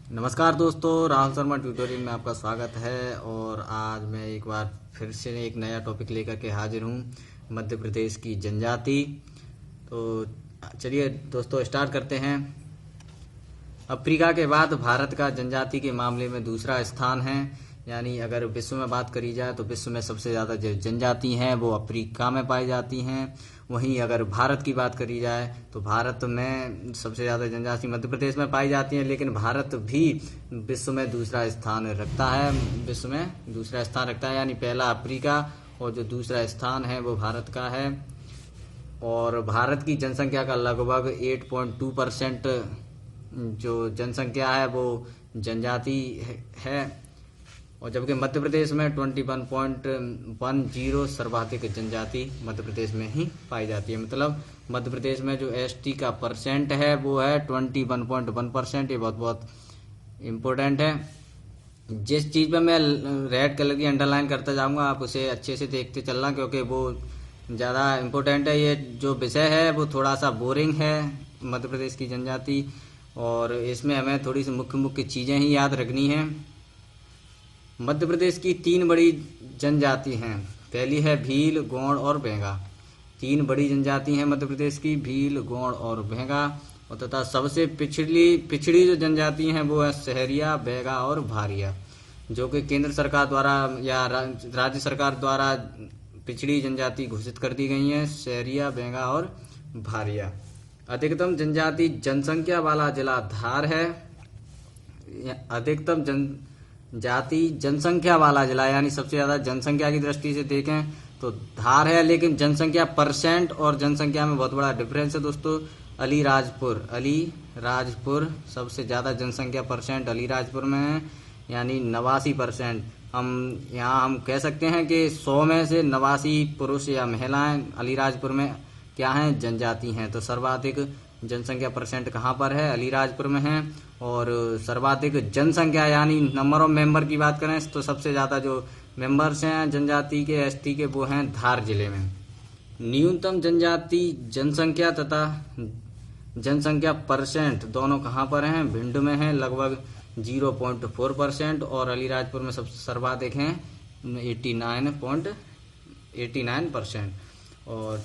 नमस्कार दोस्तों, राहुल शर्मा ट्यूटोरियल में आपका स्वागत है। और आज मैं एक बार फिर से एक नया टॉपिक लेकर के हाजिर हूँ, मध्य प्रदेश की जनजाति। तो चलिए दोस्तों स्टार्ट करते हैं। अफ्रीका के बाद भारत का जनजाति के मामले में दूसरा स्थान है। यानी अगर विश्व में बात करी जाए तो विश्व में सबसे ज़्यादा जो जनजाति हैं वो अफ्रीका में पाई जाती हैं। वहीं अगर भारत की बात करी जाए तो भारत में सबसे ज़्यादा जनजाति मध्य प्रदेश में पाई जाती है, लेकिन भारत भी विश्व में दूसरा स्थान रखता है। विश्व में दूसरा स्थान रखता है, यानी पहला अफ्रीका और जो दूसरा स्थान है वो भारत का है। और भारत की जनसंख्या का लगभग 8.2% जो जनसंख्या है वो जनजाति है। और जबकि मध्य प्रदेश में 21.10 सर्वाधिक जनजाति मध्य प्रदेश में ही पाई जाती है। मतलब मध्य प्रदेश में जो एसटी का परसेंट है वो है 21.1%। ये बहुत बहुत इम्पोर्टेंट है। जिस चीज़ पे मैं रेड कलर की अंडरलाइन करता जाऊंगा आप उसे अच्छे से देखते चलना, क्योंकि वो ज़्यादा इम्पोर्टेंट है। ये जो विषय है वो थोड़ा सा बोरिंग है, मध्य प्रदेश की जनजाति, और इसमें हमें थोड़ी सी मुख्य मुख्य चीज़ें ही याद रखनी हैं। मध्य प्रदेश की 3 बड़ी जनजाति हैं। पहली है भील, गोंड और भेगा। 3 बड़ी जनजाति हैं मध्य प्रदेश की, भील, गोंड और भेगा। और तथा सबसे पिछड़ी जो जनजाति हैं वो है सहरिया, बैगा और भारिया, जो कि केंद्र सरकार द्वारा या राज्य सरकार द्वारा पिछड़ी जनजाति घोषित कर दी गई हैं, सहरिया, बैगा और भारिया। अधिकतम जनजाति जनसंख्या वाला जिला धार है। अधिकतम जाति जनसंख्या वाला जिला, यानी सबसे ज़्यादा जनसंख्या की दृष्टि से देखें तो धार है, लेकिन जनसंख्या परसेंट और जनसंख्या में बहुत बड़ा डिफरेंस है दोस्तों। अलीराजपुर सबसे ज़्यादा जनसंख्या परसेंट अलीराजपुर में है, यानी 89%। हम कह सकते हैं कि 100 में से 89 पुरुष या महिलाएं अलीराजपुर में क्या हैं, जनजाति हैं। तो सर्वाधिक जनसंख्या परसेंट कहाँ पर है, अलीराजपुर में है। और सर्वाधिक जनसंख्या यानी नंबर ऑफ मेंबर की बात करें तो सबसे ज़्यादा जो मेंबर्स हैं जनजाति के, एसटी के, वो हैं धार जिले में। न्यूनतम जनजाति जनसंख्या तथा जनसंख्या परसेंट दोनों कहाँ पर हैं, भिंड में है, लगभग 0.4%। और अलीराजपुर में सबसे सर्वाधिक हैं 89%। और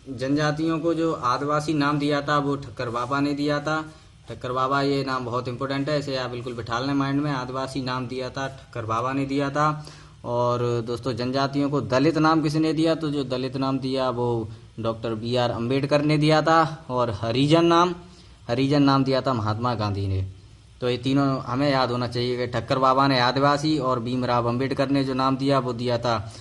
जनजातियों को जो आदिवासी नाम दिया था वो ठक्कर बाबा ने दिया था। ठक्कर बाबा, ये नाम बहुत इंपॉर्टेंट है, इसे आप बिल्कुल बिठा लें माइंड में। आदिवासी नाम दिया था ठक्कर बाबा ने दिया था। और दोस्तों जनजातियों को दलित नाम किसने दिया, तो जो दलित नाम दिया वो डॉक्टर BR अम्बेडकर ने दिया था। और हरिजन नाम दिया था महात्मा गांधी ने। तो ये तीनों हमें याद होना चाहिए कि ठक्कर बाबा ने आदिवासी और भीमराव अम्बेडकर ने जो नाम दिया वो दिया था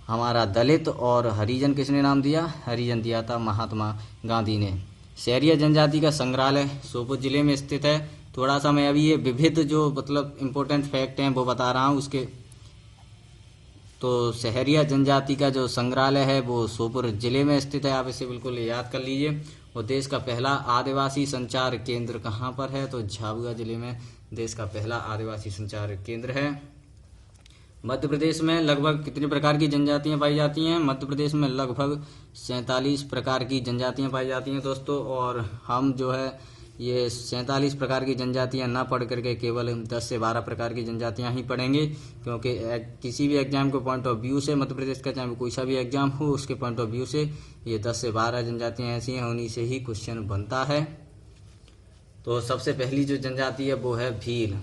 हमारा दलित। और हरिजन किसने नाम दिया, हरिजन दिया था महात्मा गांधी ने। सहरिया जनजाति का संग्रहालय सोपोर जिले में स्थित है। थोड़ा सा मैं अभी ये विविध जो मतलब इम्पोर्टेंट फैक्ट हैं वो बता रहा हूँ उसके। तो सहरिया जनजाति का जो संग्रहालय है वो सोपोर जिले में स्थित है, आप इसे बिल्कुल याद कर लीजिए। और देश का पहला आदिवासी संचार केंद्र कहाँ पर है, तो झाबुआ जिले में देश का पहला आदिवासी संचार केंद्र है। मध्य प्रदेश में लगभग कितनी प्रकार की जनजातियां पाई जाती हैं, मध्य प्रदेश में लगभग 47 प्रकार की जनजातियां पाई जाती हैं दोस्तों। और हम जो है ये 47 प्रकार की जनजातियां ना पढ़ करके केवल 10 से 12 प्रकार की जनजातियां ही पढ़ेंगे, क्योंकि किसी भी एग्जाम के पॉइंट ऑफ व्यू से, मध्य प्रदेश का चाहे कोई सा भी एग्जाम हो उसके पॉइंट ऑफ व्यू से ये 10 से 12 जनजातियां ऐसी हैं, उन्हीं से ही क्वेश्चन बनता है। तो सबसे पहली जो जनजाति है वो है भील।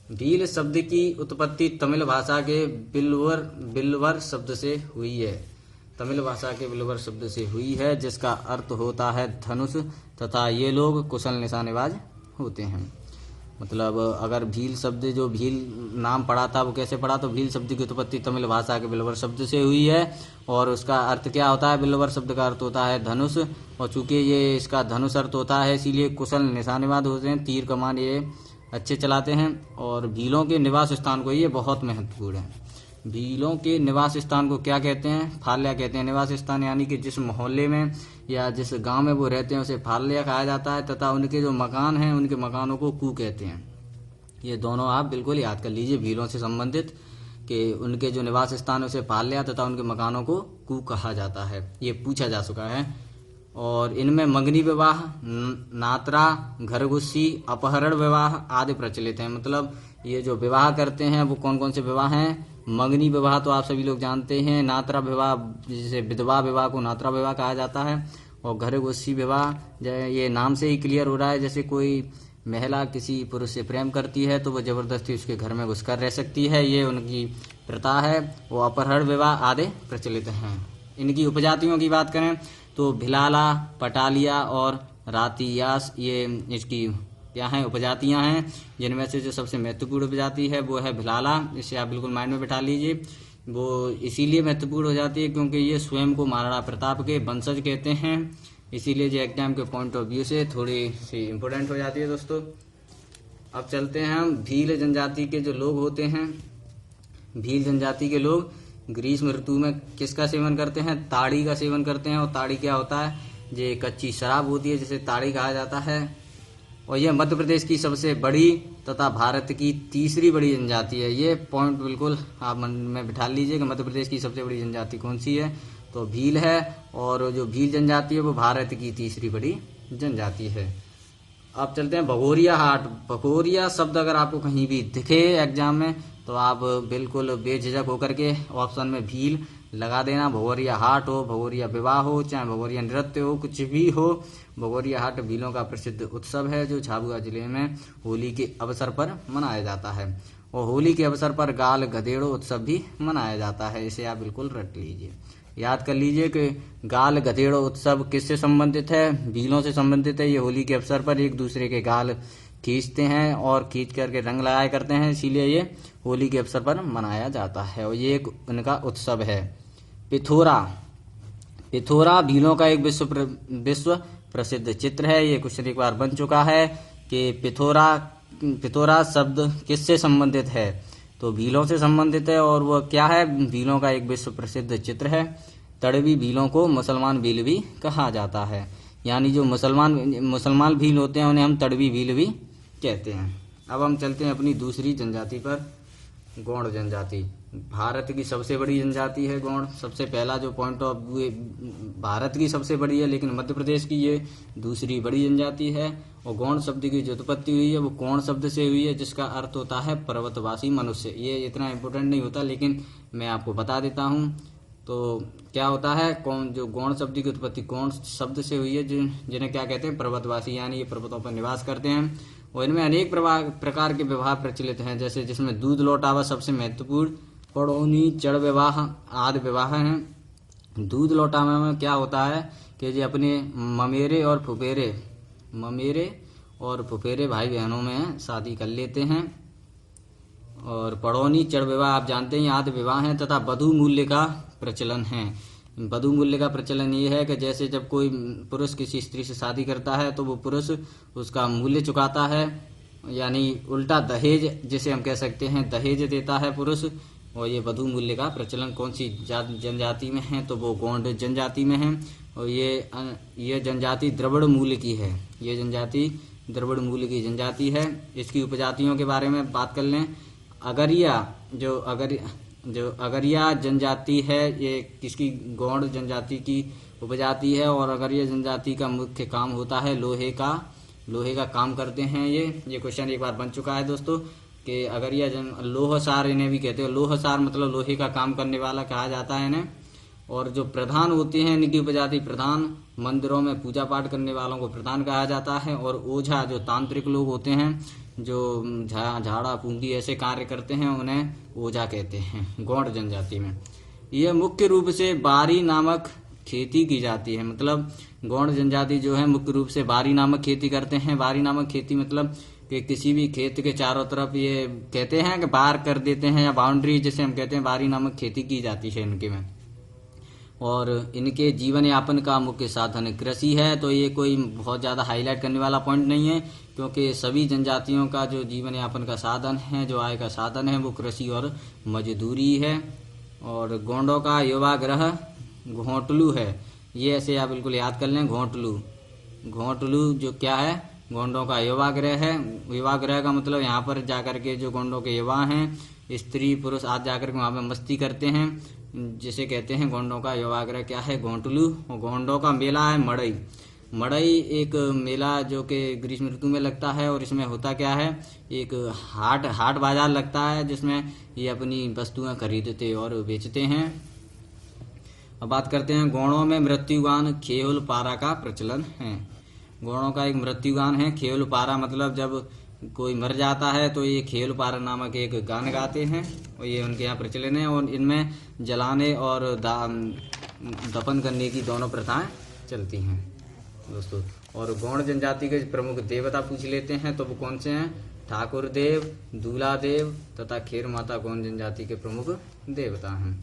भील शब्द की उत्पत्ति तमिल भाषा के बिल्वर शब्द से हुई है। तमिल भाषा के बिल्वर शब्द से हुई है, जिसका अर्थ होता है धनुष, तथा ये लोग कुशल निशानेबाज होते हैं। मतलब अगर भील शब्द, जो भील नाम पड़ा था वो कैसे पड़ा, तो भील शब्द की उत्पत्ति तमिल भाषा के बिल्वर शब्द से हुई है। और उसका अर्थ क्या होता है, बिल्वर शब्द का अर्थ होता है धनुष। और चूंकि ये इसका धनुष अर्थ होता है इसीलिए कुशल निशानेबाज होते हैं, तीर कमान ये अच्छे चलाते हैं। और भीलों के निवास स्थान को, ये बहुत महत्वपूर्ण है, भीलों के निवास स्थान को क्या कहते हैं, फाल्या कहते हैं। निवास स्थान यानी कि जिस मोहल्ले में या जिस गांव में वो रहते हैं उसे फाल्या कहा जाता है, तथा उनके जो मकान हैं उनके मकानों को कू कहते हैं। ये दोनों आप बिल्कुल याद कर लीजिए भीलों से संबंधित, कि उनके जो निवास स्थान है उसे फाल्या तथा उनके मकानों को कू कहा जाता है। ये पूछा जा चुका है। और इनमें मंगनी विवाह, नातरा, घरगुस्सी, अपहरण विवाह आदि प्रचलित हैं। मतलब ये जो विवाह करते हैं वो कौन कौन से विवाह हैं? मंगनी विवाह तो आप सभी लोग जानते हैं, नातरा विवाह जिसे विधवा विवाह को नातरा विवाह कहा जाता है, और घरगुस्सी विवाह ये नाम से ही क्लियर हो रहा है, जैसे कोई महिला किसी पुरुष से प्रेम करती है तो वो जबरदस्ती उसके घर में घुसकर रह सकती है, ये उनकी प्रथा है। वो अपहरण विवाह आदि प्रचलित हैं। इनकी उपजातियों की बात करें तो भिलाला, पटालिया और रातियास ये इसकी क्या हैं? उपजातियां हैं, जिनमें से जो सबसे महत्वपूर्ण उपजाति है वो है भिलाला। इसे आप बिल्कुल माइंड में बिठा लीजिए। वो इसीलिए महत्वपूर्ण हो जाती है क्योंकि ये स्वयं को महाराणा प्रताप के वंशज कहते हैं, इसीलिए जो एग्जाम के पॉइंट ऑफ व्यू से थोड़ी सी इम्पोर्टेंट हो जाती है दोस्तों। अब चलते हैं हम भील जनजाति के जो लोग होते हैं। भील जनजाति के लोग ग्रीष्म ऋतु में किसका सेवन करते हैं? ताड़ी का सेवन करते हैं। और ताड़ी क्या होता है? ये कच्ची शराब होती है जिसे ताड़ी कहा जाता है। और यह मध्य प्रदेश की सबसे बड़ी तथा भारत की तीसरी बड़ी जनजाति है। ये पॉइंट बिल्कुल आप मन में बिठा लीजिए कि मध्य प्रदेश की सबसे बड़ी जनजाति कौन सी है, तो भील है। और जो भील जनजाति है वो भारत की तीसरी बड़ी जनजाति है। अब चलते हैं भगोरिया हाट। भगोरिया शब्द अगर आपको कहीं भी दिखे एग्जाम में तो आप बिल्कुल बेझिझक होकर के ऑप्शन में भील लगा देना। भगोरिया हाट हो, भगोरिया विवाह हो, चाहे भगोरिया नृत्य हो, कुछ भी हो, भगोरिया हाट भीलों का प्रसिद्ध उत्सव है जो झाबुआ जिले में होली के अवसर पर मनाया जाता है। और होली के अवसर पर गाल गधेड़ो उत्सव भी मनाया जाता है। इसे आप बिल्कुल रट लीजिए, याद कर लीजिए कि गाल गधेड़ो उत्सव किससे संबंधित है? भीलों से संबंधित है। ये होली के अवसर पर एक दूसरे के गाल खींचते हैं और खींच करके रंग लगाया करते हैं, इसीलिए ये होली के अवसर पर मनाया जाता है और ये एक उनका उत्सव है। पिथोरा। पिथोरा भीलों का एक विश्व प्रसिद्ध चित्र है। ये क्वेश्चन एक बार बन चुका है कि पिथोरा शब्द किससे संबंधित है? तो भीलों से संबंधित है। और वह क्या है? भीलों का एक विश्व प्रसिद्ध चित्र है। तड़वी भीलों को मुसलमान भील भी कहा जाता है, यानी जो मुसलमान भील होते हैं उन्हें हम तड़वी भील भी कहते हैं। अब हम चलते हैं अपनी दूसरी जनजाति पर, गौड़ जनजाति। भारत की सबसे बड़ी जनजाति है गौड़। सबसे पहला जो पॉइंट ऑफ व्यू भारत की सबसे बड़ी है, लेकिन मध्य प्रदेश की ये दूसरी बड़ी जनजाति है। और गौड़ शब्द की जो उत्पत्ति हुई है वो कौन शब्द से हुई है, जिसका अर्थ होता है पर्वतवासी मनुष्य। ये इतना इम्पोर्टेंट नहीं होता, लेकिन मैं आपको बता देता हूँ। तो क्या होता है, जो गौड़ शब्द की उत्पत्ति कौन शब्द से हुई है, जिन्हें क्या कहते हैं? पर्वतवासी, यानी ये पर्वतों पर निवास करते हैं। और इनमें अनेक प्रकार के विवाह प्रचलित हैं, जैसे जिसमें दूध लौटावा सबसे महत्वपूर्ण, पड़ौनी, चढ़ विवाह आदि विवाह हैं। दूध लौटावा में क्या होता है कि जो अपने ममेरे और फुफेरे भाई बहनों में शादी कर लेते हैं। और पड़ौनी, चढ़ विवाह आप जानते हैं आदि विवाह हैं। तथा वधू मूल्य का प्रचलन है। वधू मूल्य का प्रचलन ये है कि जैसे जब कोई पुरुष किसी स्त्री से शादी करता है तो वो पुरुष उसका मूल्य चुकाता है, यानी उल्टा दहेज जिसे हम कह सकते हैं, दहेज देता है पुरुष। और ये वधू मूल्य का प्रचलन कौन सी जनजाति में है? तो वो गौंड जनजाति में है। और ये जनजाति द्रविड़ मूल की है। ये जनजाति द्रविड़ मूल की जनजाति है। इसकी उपजातियों के बारे में बात कर लें। जो अगरिया जनजाति है ये किसकी? गौड़ जनजाति की उपजाति है। और अगरिया जनजाति का मुख्य काम होता है लोहे का काम करते हैं। ये क्वेश्चन एक बार बन चुका है दोस्तों कि अगरिया लोहसार इन्हें भी कहते हैं। लोहसार मतलब लोहे का काम करने वाला कहा जाता है इन्हें। और जो प्रधान होते हैं इनकी उपजाति प्रधान, मंदिरों में पूजा पाठ करने वालों को प्रधान कहा जाता है। और ओझा जो तांत्रिक लोग होते हैं, जो झाड़ा फूंकी ऐसे कार्य करते हैं, उन्हें ओझा कहते हैं गौड़ जनजाति में। यह मुख्य रूप से बारी नामक खेती की जाती है। मतलब गौड़ जनजाति जो है मुख्य रूप से बारी नामक खेती करते हैं। बारी नामक खेती मतलब कि किसी भी खेत के चारों तरफ ये कहते हैं कि बार कर देते हैं, या बाउंड्री जिसे हम कहते हैं, बारी नामक खेती की जाती है इनके में। और इनके जीवन यापन का मुख्य साधन कृषि है। तो ये कोई बहुत ज़्यादा हाईलाइट करने वाला पॉइंट नहीं है, क्योंकि सभी जनजातियों का जो जीवन यापन का साधन है, जो आय का साधन है, वो कृषि और मजदूरी है। और गोंडों का युवा ग्रह घोंटलू है। ये ऐसे आप बिल्कुल याद कर लें, घोंटलू जो क्या है, गोंडों का युवा ग्रह है। युवा ग्रह का मतलब यहाँ पर जाकर के जो गोंडों के युवा हैं, स्त्री पुरुष आज जाकर के वहाँ पे मस्ती करते हैं। जिसे कहते हैं गोंडों का युवाग्रह क्या है, गोंटलू। और गोंडों का मेला है मड़ई। मड़ई एक मेला जो कि ग्रीष्म ऋतु में लगता है, और इसमें होता क्या है, एक हाट बाजार लगता है जिसमें ये अपनी वस्तुएं खरीदते और बेचते हैं। अब बात करते हैं गौड़ों में मृत्युगान खेल पारा का प्रचलन है। गौड़ों का एक मृत्युगान है खेल पारा, मतलब जब कोई मर जाता है तो ये खेल पारा नामक एक गान गाते हैं, और ये उनके यहाँ प्रचलन है। और इनमें जलाने और दफन करने की दोनों प्रथाएं चलती हैं दोस्तों। और गौड़ जनजाति के प्रमुख देवता पूछ लेते हैं, तो वो कौन से हैं, ठाकुर देव, दूल्हा देव तथा खेर माता गौड़ जनजाति के प्रमुख देवता हैं।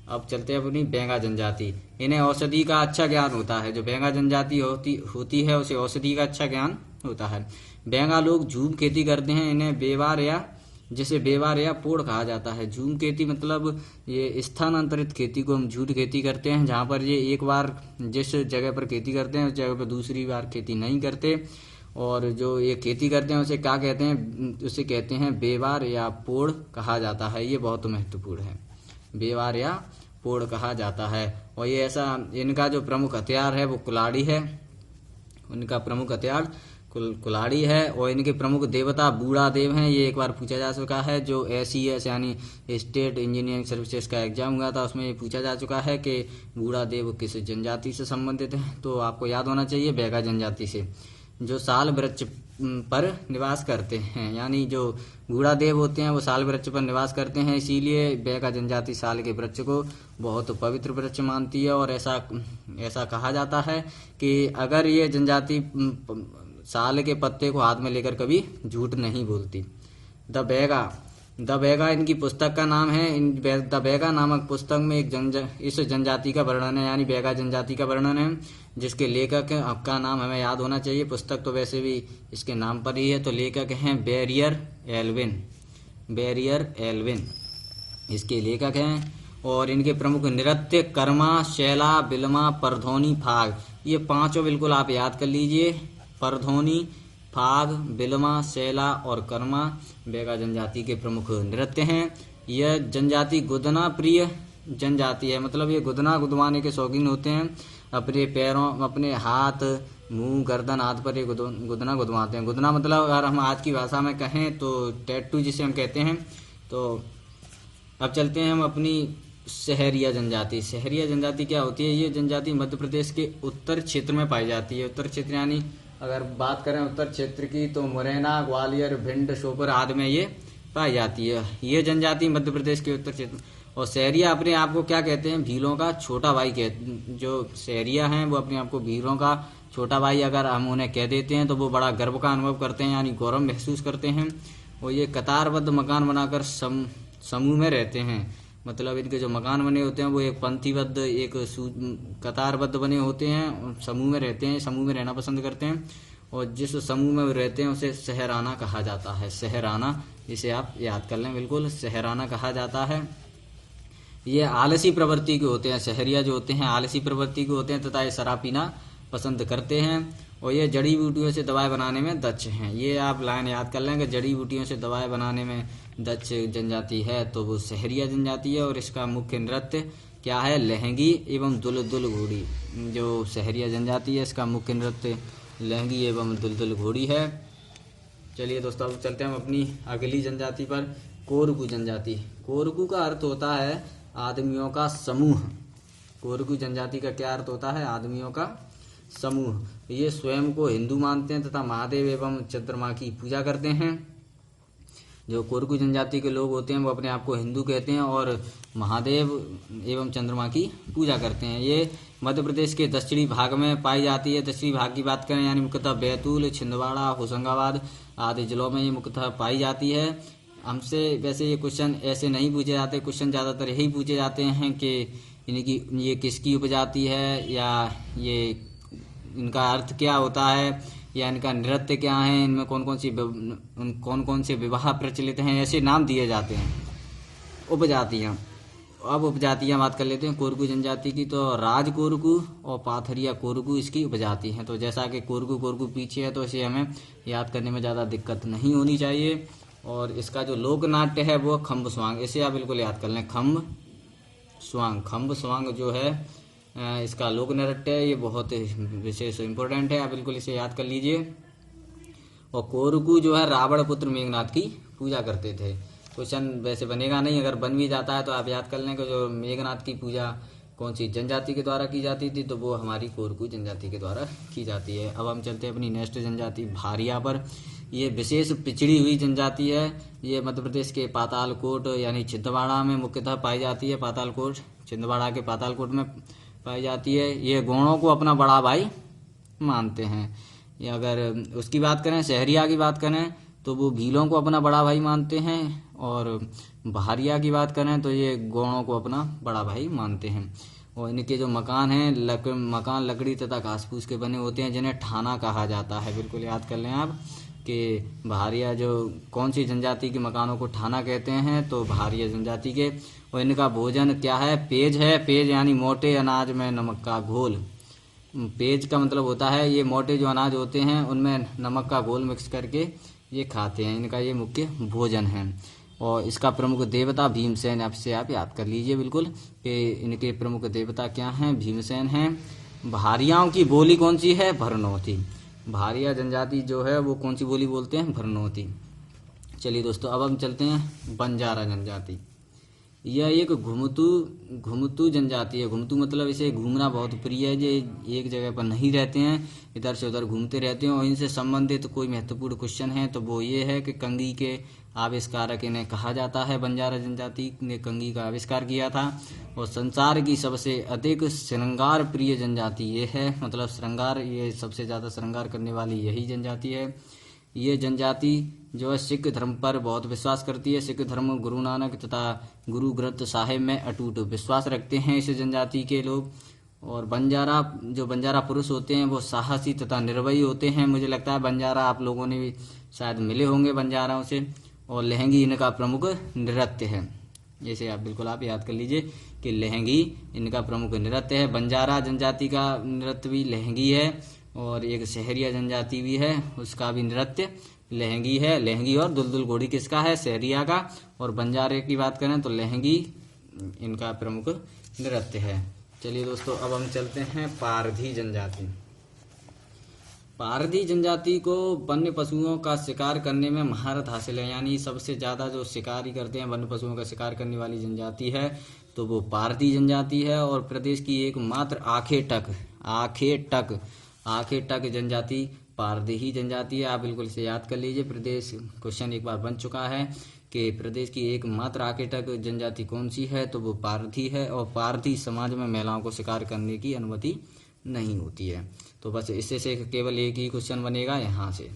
अब चलते हैं अपनी बैंगा जनजाति। इन्हें औषधि का अच्छा ज्ञान होता है। जो बैंगा जनजाति होती है उसे औषधि का अच्छा ज्ञान होता है। बैंगा लोग झूम खेती करते हैं। इन्हें बेवार या पोड़ कहा जाता है। झूम खेती मतलब ये स्थानांतरित खेती को हम झूठ खेती कहते हैं, जहाँ पर ये एक बार जिस जगह पर खेती करते हैं उस जगह पर दूसरी बार खेती नहीं करते। और जो ये खेती करते हैं उसे क्या कहते हैं, उसे कहते हैं बेवार या पोड़ कहा जाता है। ये बहुत महत्वपूर्ण है, बेवार या पोड़ कहा जाता है। और ये ऐसा, इनका जो प्रमुख हथियार है वो कुल्हाड़ी है। उनका प्रमुख हथियार कुल्हाड़ी है। और इनके प्रमुख देवता बूढ़ा देव हैं। ये एक बार पूछा जा चुका है, जो SES यानी स्टेट इंजीनियरिंग सर्विसेज का एग्जाम हुआ था उसमें ये पूछा जा चुका है कि बूढ़ा देव किस जनजाति से संबंधित है। तो आपको याद होना चाहिए बैगा जनजाति से, जो साल वृक्ष पर निवास करते हैं। यानी जो बूढ़ा देव होते हैं वो साल वृक्ष पर निवास करते हैं, इसीलिए बैगा जनजाति साल के वृक्ष को बहुत पवित्र वृक्ष मानती है। और ऐसा कहा जाता है कि अगर ये जनजाति साल के पत्ते को हाथ में लेकर कभी झूठ नहीं बोलती। द बैगा इनकी पुस्तक का नाम है। द बैगा नामक पुस्तक में इस जनजाति का वर्णन है, यानी बैगा जनजाति का वर्णन है, जिसके लेखक का नाम हमें याद होना चाहिए। पुस्तक तो वैसे भी इसके नाम पर ही है। तो लेखक हैं बैरियर एल्विन इसके लेखक हैं। और इनके प्रमुख नृत्य कर्मा, शैला, बिलमा, परधोनी, फाग, ये पांचों बिल्कुल आप याद कर लीजिए। परधोनी, फाग, बिलमा, शैला और कर्मा बैगा जनजाति के प्रमुख नृत्य हैं। यह जनजाति गुदना प्रिय जनजाति है, मतलब ये गुदवाने के शौकीन होते हैं। अपने पैरों, अपने हाथ, मुंह, गर्दन आदि पर ये गुदना गुदवाते हैं। गुदना मतलब अगर हम आज की भाषा में कहें तो टैटू जिसे हम कहते हैं। तो अब चलते हैं हम अपनी सहरिया जनजाति। सहरिया जनजाति क्या होती है, ये जनजाति मध्य प्रदेश के उत्तर क्षेत्र में पाई जाती है। उत्तर क्षेत्र यानी अगर बात करें उत्तर क्षेत्र की तो मुरैना, ग्वालियर, भिंड, श्योपुर आदि में ये पाई जाती है। ये जनजाति मध्य प्रदेश के उत्तर क्षेत्र। और सहरिया अपने आप को क्या कहते हैं, भीलों का छोटा भाई कहते। जो सहरिया हैं वो अपने आप को भीलों का छोटा भाई अगर हम उन्हें कह देते हैं तो वो बड़ा गर्व का अनुभव करते हैं, यानी गौरव महसूस करते हैं। और ये कतारबद्ध मकान बनाकर समूह में रहते हैं। मतलब इनके जो मकान बने होते हैं वो एक पंक्तिबद्ध, एक कतारबद्ध बने होते हैं, समूह में रहते हैं, समूह में रहना पसंद करते हैं। और जिस समूह में रहते हैं उसे सहराना कहा जाता है। सहराना, इसे आप याद कर लें, बिल्कुल सहराना कहा जाता है। ये आलसी प्रवृत्ति के होते हैं। सहरिया जो होते हैं आलसी प्रवृत्ति के होते हैं तथा ये शराब पीना पसंद करते हैं। और ये जड़ी बूटियों से दवाएं बनाने में दक्ष हैं। ये आप लाइन याद कर लें कि जड़ी बूटियों से दवाएं बनाने में दक्ष जनजाति है तो वो सहरिया जनजाति है। और इसका मुख्य नृत्य क्या है, लहंगी एवं दुलदुल घोड़ी। जो सहरिया जनजाति है इसका मुख्य नृत्य लहंगी एवं दुलदुल घोड़ी है। चलिए दोस्तों अब चलते हैं हम अपनी अगली जनजाति पर, कोरकू जनजाति। कोरकू का अर्थ होता है आदमियों का समूह। कोरकू जनजाति का क्या अर्थ होता है, आदमियों का समूह। ये स्वयं को हिंदू मानते हैं तथा महादेव एवं चंद्रमा की पूजा करते हैं। जो कोरकू जनजाति के लोग होते हैं वो अपने आप को हिंदू कहते हैं और महादेव एवं चंद्रमा की पूजा करते हैं। ये मध्य प्रदेश के दक्षिणी भाग में पाई जाती है। दक्षिणी भाग की बात करें यानी मुख्यतः बैतूल, छिंदवाड़ा, होशंगाबाद आदि जिलों में ये मुख्यतः पाई जाती है। हमसे वैसे ये क्वेश्चन ऐसे नहीं पूछे जाते, क्वेश्चन ज़्यादातर यही पूछे जाते हैं कि इनकी ये किसकी उपजाति है, या ये इनका अर्थ क्या होता है, या इनका नृत्य क्या है, इनमें कौन कौन से विवाह प्रचलित हैं, ऐसे नाम दिए जाते हैं। उपजातियाँ, अब उपजातियाँ बात कर लेते हैं कोरकू जनजाति की। तो राज कोरकू और पाथरिया कोरकू इसकी उपजाति हैं। तो जैसा कि कोरकू पीछे है तो इसे हमें याद करने में ज़्यादा दिक्कत नहीं होनी चाहिए। और इसका जो लोक नाट्य है वो खम्ब स्वांग, इसे आप बिल्कुल याद कर लें, खम्ब स्वांग। खम्ब स्वांग जो है इसका लोक नृत्य है, ये बहुत विशेष इंपॉर्टेंट है, आप बिल्कुल इसे याद कर लीजिए। और कोरकू जो है रावण पुत्र मेघनाथ की पूजा करते थे। क्वेश्चन वैसे बनेगा नहीं, अगर बन भी जाता है तो आप याद कर लें कि जो मेघनाथ की पूजा कौन सी जनजाति के द्वारा की जाती थी, तो वो हमारी कोरकू जनजाति के द्वारा की जाती है। अब हम चलते हैं अपनी नेक्स्ट जनजाति भारिया पर। ये विशेष पिछड़ी हुई जनजाति है। ये मध्य प्रदेश के पातालकोट यानी छिंदवाड़ा में मुख्यतः पाई जाती है। पातालकोट, छिंदवाड़ा के पातालकोट में पाई जाती है। ये गोंडों को अपना बड़ा भाई मानते हैं। ये अगर उसकी बात करें, शहरिया की बात करें, तो वो भीलों को अपना बड़ा भाई मानते हैं। और भारिया की बात करें तो ये गोंडों को अपना बड़ा भाई मानते हैं। और इनके जो मकान हैं, मकान लकड़ी तथा घास फूस के बने होते हैं, जिन्हें ठाना कहा जाता है। बिल्कुल याद कर लें आप कि भारिया जो कौन सी जनजाति के मकानों को ठाना कहते हैं, तो भारिया जनजाति के। और इनका भोजन क्या है? पेज है। पेज यानी मोटे अनाज में नमक का घोल। पेज का मतलब होता है ये मोटे जो अनाज होते हैं उनमें नमक का घोल मिक्स करके ये खाते हैं। इनका ये मुख्य भोजन है। और इसका प्रमुख देवता भीमसेन, आपसे आप याद कर लीजिए बिल्कुल कि इनके प्रमुख देवता क्या हैं, भीमसेन हैं। भारियाओं की बोली कौन सी है? भरनौती। भारिया जनजाति जो है वो कौन सी बोली बोलते हैं? भरनौती। चलिए दोस्तों, अब हम चलते हैं बंजारा जनजाति। यह एक घुमतू जनजाति है। घुमतू मतलब इसे घूमना बहुत प्रिय है। ये एक जगह पर नहीं रहते हैं, इधर से उधर घूमते रहते हैं। और इनसे संबंधित कोई महत्वपूर्ण क्वेश्चन है तो वो ये है कि कंघी के आविष्कारक इन्हें कहा जाता है। बंजारा जनजाति ने कंघी का आविष्कार किया था। और संसार की सबसे अधिक श्रृंगार प्रिय जनजाति ये है। मतलब श्रृंगार, ये सबसे ज़्यादा श्रृंगार करने वाली यही जनजाति है। ये जनजाति जो है सिख धर्म पर बहुत विश्वास करती है। सिख धर्म गुरु नानक तथा गुरु ग्रंथ साहिब में अटूट विश्वास रखते हैं इस जनजाति के लोग। और बंजारा पुरुष होते हैं वो साहसी तथा निर्भयी होते हैं। मुझे लगता है बंजारा आप लोगों ने भी शायद मिले होंगे बंजाराओं से। और लहंगी इनका प्रमुख नृत्य है। जैसे आप बिल्कुल आप याद कर लीजिए कि लहंगी इनका प्रमुख नृत्य है। बंजारा जनजाति का नृत्य भी लहंगी है। और एक शहरिया जनजाति भी है, उसका भी नृत्य लहंगी है। लहंगी और दुलदुल घोड़ी किसका है? शहरिया का। और बंजारे की बात करें तो लहंगी इनका प्रमुख नृत्य है। चलिए दोस्तों, अब हम चलते हैं पारधी जनजाति। पारधी जनजाति को वन्य पशुओं का शिकार करने में महारत हासिल है। यानी सबसे ज़्यादा जो शिकारी करते हैं, वन्य पशुओं का शिकार करने वाली जनजाति है तो वो पारधी जनजाति है। और प्रदेश की एकमात्र आखे टक जनजाति पारधी जनजाति है। आप बिल्कुल इसे याद कर लीजिए। प्रदेश क्वेश्चन एक बार बन चुका है कि प्रदेश की एकमात्र आखे टक जनजाति कौन सी है, तो वो पारधी है। और पारधी समाज में महिलाओं को शिकार करने की अनुमति नहीं होती है। तो बस इससे से केवल एक ही क्वेश्चन बनेगा यहाँ से,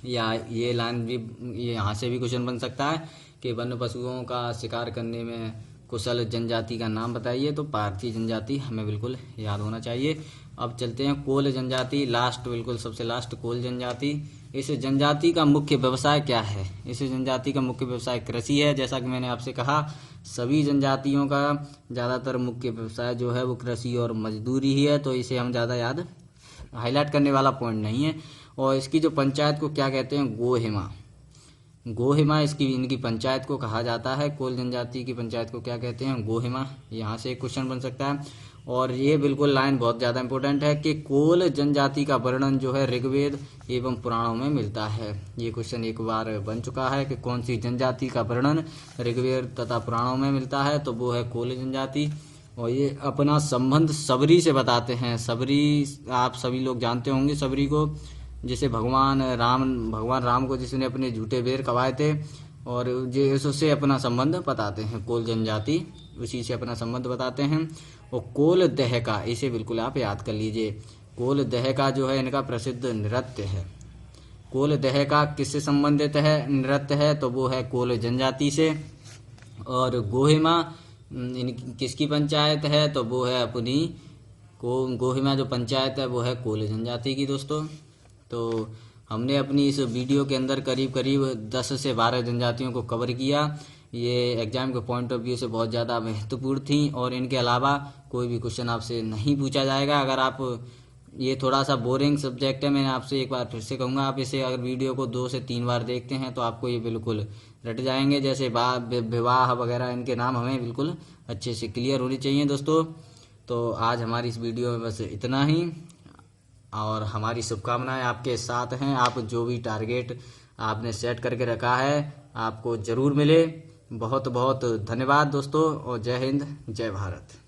या ये लाइन भी, ये यहाँ से भी क्वेश्चन बन सकता है कि वन्य पशुओं का शिकार करने में कुशल जनजाति का नाम बताइए, तो पारधी जनजाति हमें बिल्कुल याद होना चाहिए। अब चलते हैं कोल जनजाति, लास्ट, बिल्कुल सबसे लास्ट कोल जनजाति। इस जनजाति का मुख्य व्यवसाय क्या है? इस जनजाति का मुख्य व्यवसाय कृषि है। जैसा कि मैंने आपसे कहा, सभी जनजातियों का ज़्यादातर मुख्य व्यवसाय जो है वो कृषि और मजदूरी ही है। तो इसे हम ज़्यादा याद हाईलाइट करने वाला पॉइंट नहीं है। और इसकी जो पंचायत को क्या कहते हैं? गोहिमा इनकी पंचायत को कहा जाता है। कोल जनजाति की पंचायत को क्या कहते हैं? गोहिमा। यहाँ से एक क्वेश्चन बन सकता है। और ये बिल्कुल लाइन बहुत ज़्यादा इंपॉर्टेंट है कि कोल जनजाति का वर्णन जो है ऋग्वेद एवं पुराणों में मिलता है। ये क्वेश्चन एक बार बन चुका है कि कौन सी जनजाति का वर्णन ऋग्वेद तथा पुराणों में मिलता है, तो वो है कोल जनजाति। और ये अपना संबंध सबरी से बताते हैं। सबरी आप सभी लोग जानते होंगे सबरी को, जिसे भगवान राम को जिसने अपने झूठे बेर कवाए थे, और ये उससे अपना संबंध बताते हैं। कोल जनजाति उसी से अपना संबंध बताते हैं। और कोल दहका, इसे बिल्कुल आप याद कर लीजिए। कोल दहका जो है इनका प्रसिद्ध नृत्य है। कोल दहका किससे संबंधित है नृत्य है? तो वो है कोल जनजाति से। और गोहिमा किसकी पंचायत है? तो वो है अपनी गोहिमा जो पंचायत है वो है कोल जनजाति की। दोस्तों, तो हमने अपनी इस वीडियो के अंदर करीब 10 से 12 जनजातियों को कवर किया। ये एग्जाम के पॉइंट ऑफ व्यू से बहुत ज़्यादा महत्वपूर्ण थी। और इनके अलावा कोई भी क्वेश्चन आपसे नहीं पूछा जाएगा। अगर आप ये थोड़ा सा बोरिंग सब्जेक्ट है। मैं आपसे एक बार फिर से कहूँगा, आप इसे अगर वीडियो को 2 से 3 बार देखते हैं तो आपको ये बिल्कुल रट जाएंगे। जैसे विवाह वगैरह, इनके नाम हमें बिल्कुल अच्छे से क्लियर होने चाहिए दोस्तों। तो आज हमारी इस वीडियो में बस इतना ही, और हमारी शुभकामनाएं आपके साथ हैं। आप जो भी टारगेट आपने सेट करके रखा है आपको ज़रूर मिले। बहुत बहुत धन्यवाद दोस्तों, और जय हिंद जय भारत।